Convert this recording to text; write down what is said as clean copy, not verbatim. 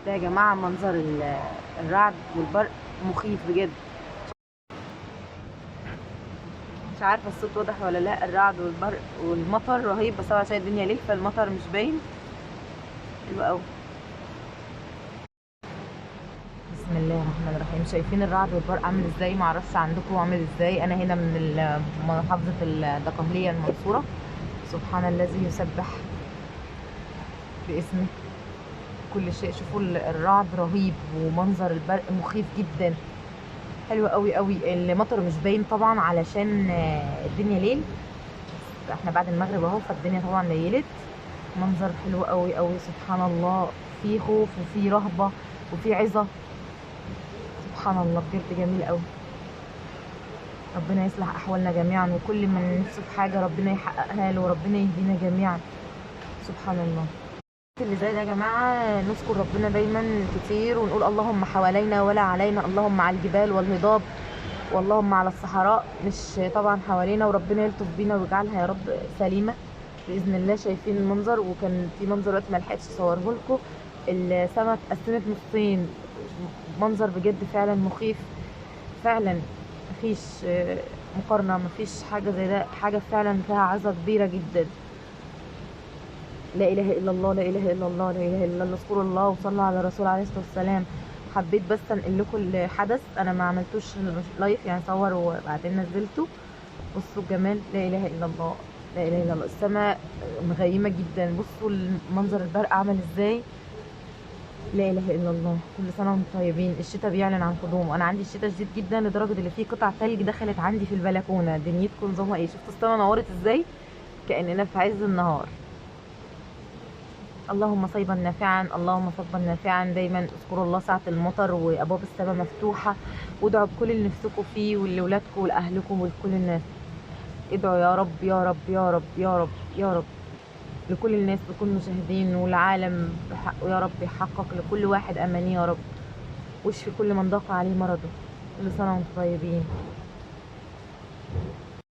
ده يا جماعة منظر الرعد والبرق مخيف بجد. مش عارفة الصوت واضح ولا لا. الرعد والبرق والمطر رهيب، بس طبعا عشان الدنيا ليل فالمطر مش باين. حلو قوي. بسم الله الرحمن الرحيم. شايفين الرعد والبرق عامل ازاي؟ معرفش عندكم عامل ازاي. انا هنا من محافظة الدقهلية المنصورة. سبحان الذي يسبح باسمه كل شيء. شوفوا الرعد رهيب ومنظر البرق مخيف جدا. حلو قوي قوي. المطر مش باين طبعا علشان الدنيا ليل. احنا بعد المغرب اهو، فالدنيا طبعا ليلت. منظر حلو قوي قوي. سبحان الله. في خوف وفي رهبة وفي عظة. سبحان الله بجد جميل قوي. ربنا يصلح احوالنا جميعا، وكل من نفسه في حاجة ربنا يحققها له، وربنا يهدينا جميعا. سبحان الله. اللي زي ده يا جماعة نذكر ربنا دايما كتير، ونقول اللهم حوالينا ولا علينا، اللهم على الجبال والهضاب، واللهم على الصحراء، مش طبعا حوالينا. وربنا يلطف بينا ويجعلها يا رب سليمة بإذن الله. شايفين المنظر؟ وكان في منظر وقت ما لحقتش اصوره لكم. السما اتقسمت نصين. منظر بجد فعلا مخيف. فعلا مفيش مقارنة، مفيش حاجة زي ده. حاجة فعلا فيها عظة كبيرة جدا. لا اله الا الله، لا اله الا الله، لا اله الا الله. اذكروا الله وصلوا على الرسول عليه الصلاه والسلام. حبيت بس انقل لكم الحدث. انا ما عملتوش لايف يعني، صور وبعدين نزلته. بصوا الجمال. لا اله الا الله، لا اله الا الله. السماء مغيمه جدا. بصوا المنظر البرق عمل ازاي. لا اله الا الله. كل سنه وانتم طيبين. الشتاء بيعلن عن قدومه. انا عندي الشتاء شديد جدا لدرجه ان في قطع ثلج دخلت عندي في البلكونه. دنيتكم نظامها ايه؟ شفتوا السما نورت ازاي؟ كاننا في عز النهار. اللهم صيبا نافعا، اللهم صيبا نافعا. دايما اذكروا الله ساعة المطر وابواب السماء مفتوحة، وادعوا بكل اللي نفسكم فيه ولولادكم ولاهلكم ولكل الناس. ادعوا يا رب يا رب يا رب يا رب يا رب لكل الناس، لكل المشاهدين والعالم بحقه يا رب. يحقق لكل واحد امانيه يا رب، واشفي كل من ضاق عليه مرضه. كل سنة وانتم طيبين.